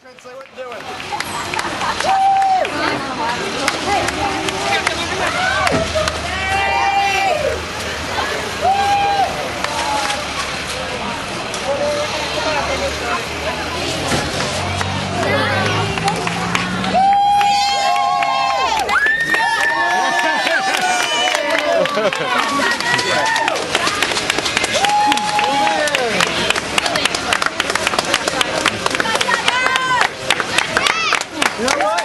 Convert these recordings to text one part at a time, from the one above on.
Say what you're doing. You know what?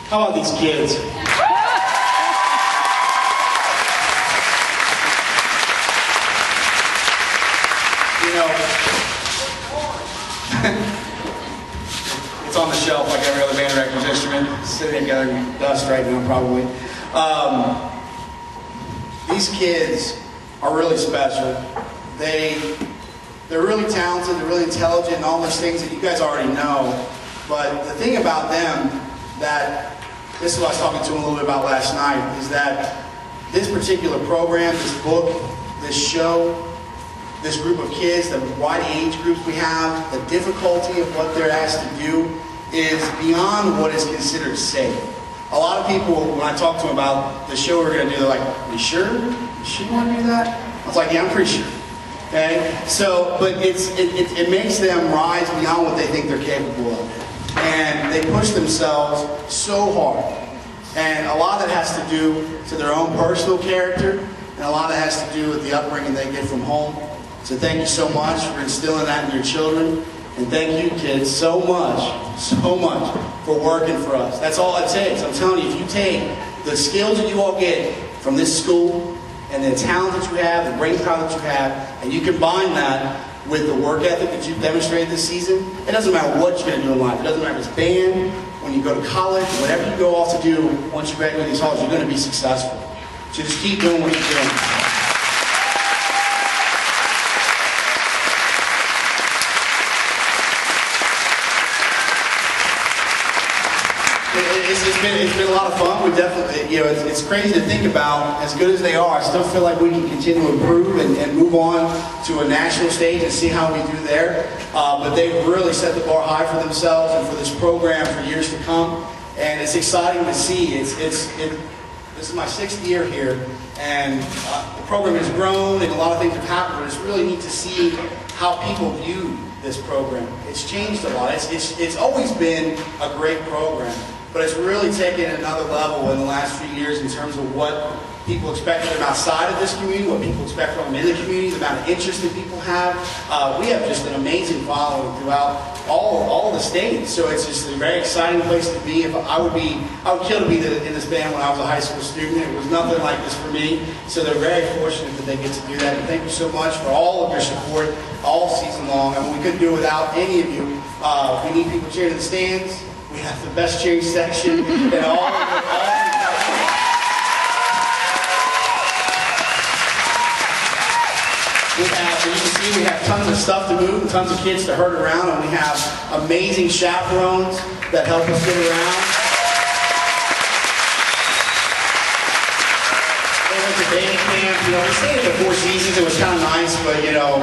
How about these kids? You know, it's on the shelf like every other band director's instrument, sitting together in dust right now probably. These kids are really special. They're really talented, they're really intelligent, and all those things that you guys already know. But the thing about them this is what I was talking to him a little bit about last night, is that this particular program, this book, this show, this group of kids, the wide age groups we have, the difficulty of what they're asked to do is beyond what is considered safe. A lot of people, when I talk to them about the show we're going to do, they're like, "Are you sure? You sure you want to do that?" I was like, "Yeah, I'm pretty sure." Okay? So, but it makes them rise beyond what they think they're capable of. And they push themselves so hard. And a lot of that has to do to their own personal character, and a lot of that has to do with the upbringing they get from home. So thank you so much for instilling that in your children. And thank you, kids, so much for working for us. That's all it takes. I'm telling you, if you take the skills that you all get from this school, and the talent that you have, the brain power that you have, and you combine that with the work ethic that you've demonstrated this season, it doesn't matter what you're going to do in life. It doesn't matter if it's band, when you go to college, whatever you go off to do once you graduate these halls, you're going to be successful. So just keep doing what you're doing. It's been a lot of fun. We definitely, you know, it's crazy to think about. As good as they are, I still feel like we can continue to improve and move on to a national stage and see how we do there. But they've really set the bar high for themselves and for this program for years to come. And it's exciting to see. This is my 6th year here, and the program has grown and a lot of things have happened. But it's really neat to see how people view this program. It's changed a lot. It's always been a great program. but it's really taken another level in the last few years in terms of what people expect from them outside of this community, what people expect from them in the community, the amount of interest that people have. We have just an amazing following throughout all the states, so it's just a very exciting place to be. I would kill to be in this band when I was a high school student. It was nothing like this for me, so they're very fortunate that they get to do that. And thank you so much for all of your support all season long. I mean, we couldn't do it without any of you. We need people cheering in the stands. We have the best cheering section and all. We have, as you can see, we have tons of stuff to move, tons of kids to herd around, and we have amazing chaperones that help us get around. They went to baby camp, you know, we stayed for 4 seasons, it was kind of nice, but you know,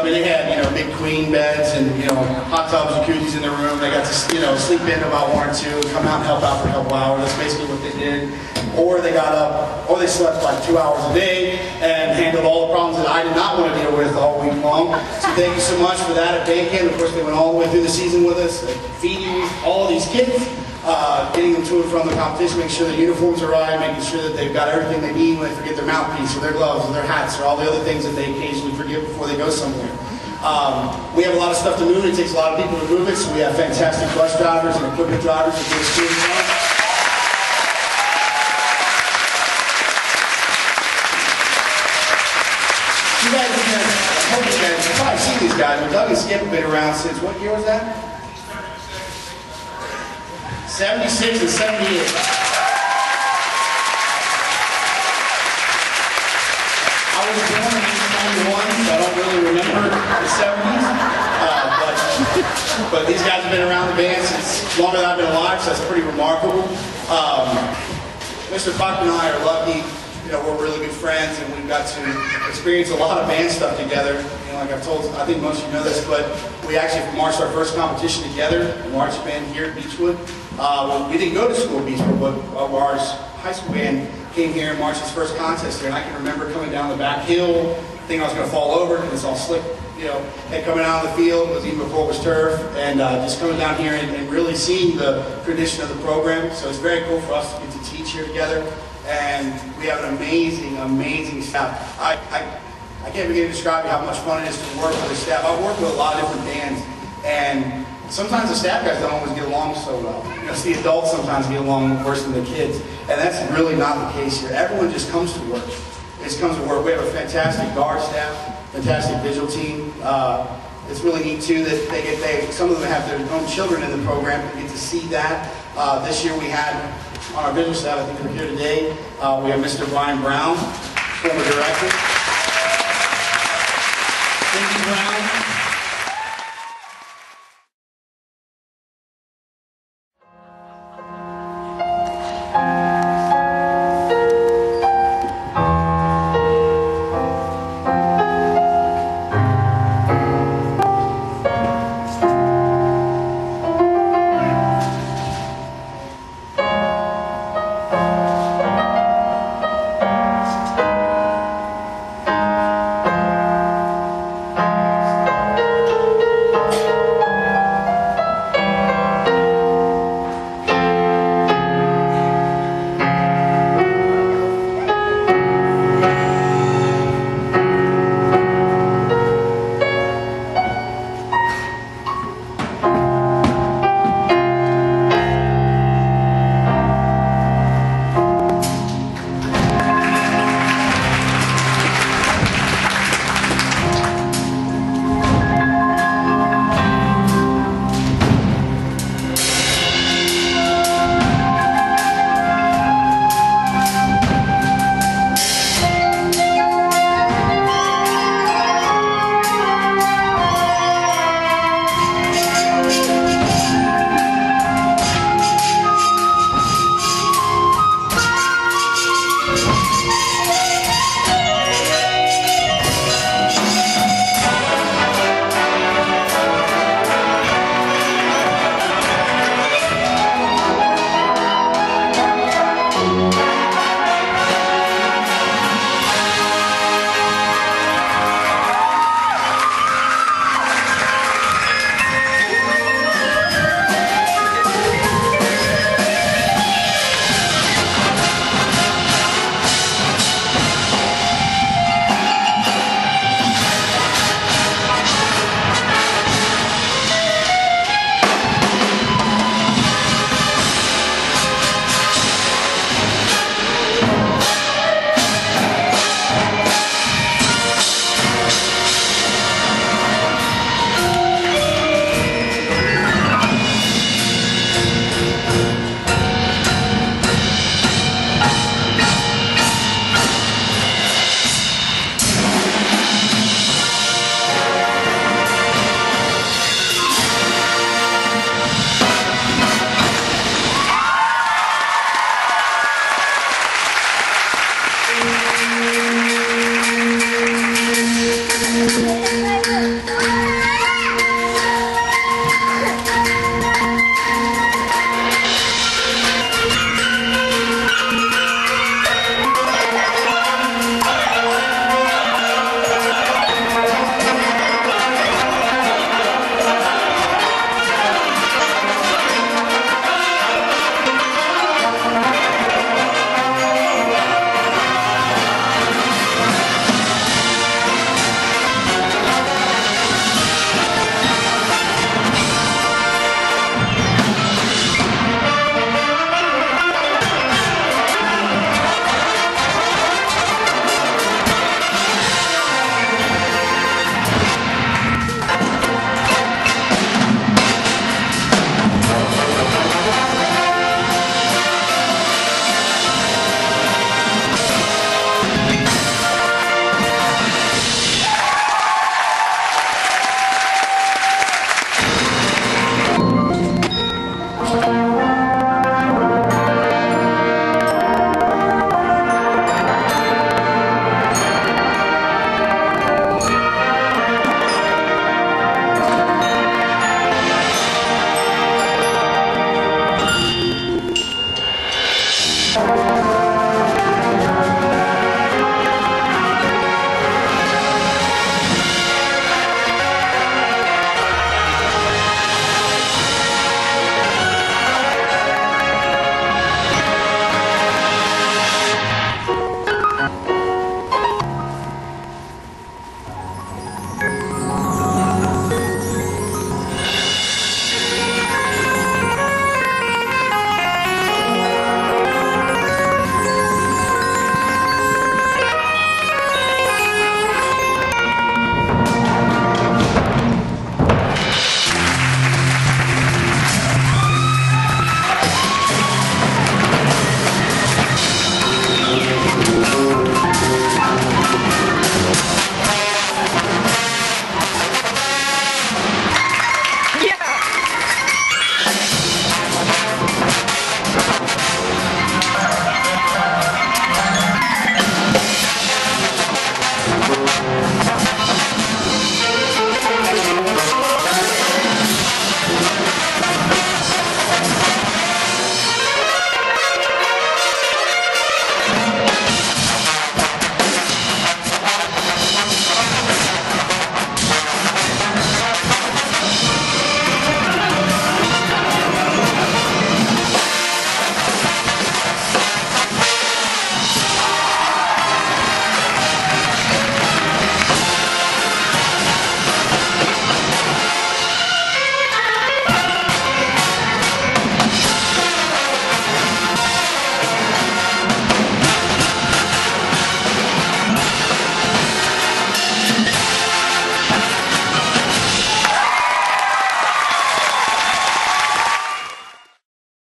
they had, big queen beds and, hot tubs, jacuzzis in their room. They got to, sleep in about 1 or 2, come out and help out for a couple hours. That's basically what they did. Or they got up, or they slept like 2 hours a day and handled all the problems that I did not want to deal with all week long. So thank you so much for that at band camp. Of course, they went all the way through the season with us, feeding all of these kids, getting them to and from the competition, making sure their uniforms are right, making sure that they've got everything they need when they forget their mouthpiece or their gloves or their hats or all the other things that they occasionally forget before they go somewhere. We have a lot of stuff to move. It takes a lot of people to move it, so we have fantastic bus drivers and equipment drivers that get us to You guys, I hope you guys have probably seen these guys, but Doug and Skip have been around since, what year was that? 76 and 78. I was born in 1991, so I don't really remember the 70s. But these guys have been around the band since longer than I've been alive, so that's pretty remarkable. Mr. Buck and I are lucky. We're really good friends, and we've got to experience a lot of band stuff together. Like I've told, I think most of you know this, but we actually marched our first competition together, the marching band here at Beechwood. We didn't go to school at Beechwood, but our high school band came here and marched its first contest here. And I can remember coming down the back hill, thinking I was going to fall over because it's all slick, and coming out of the field, it was even before it was turf, and just coming down here and really seeing the tradition of the program. So it's very cool for us to get to teach here together. And we have an amazing, amazing staff. I can't begin to describe how much fun it is to work with the staff. I work with a lot of different bands, and sometimes the staff guys don't always get along so well. The adults sometimes get along worse than the kids, and that's really not the case here. Everyone just comes to work. Just comes to work. We have a fantastic guard staff, fantastic visual team. It's really neat too that some of them have their own children in the program. We get to see that. This year we had on our visual staff, I think they're here today, we have Mr. Brian Brown, former director. Cindy Brown.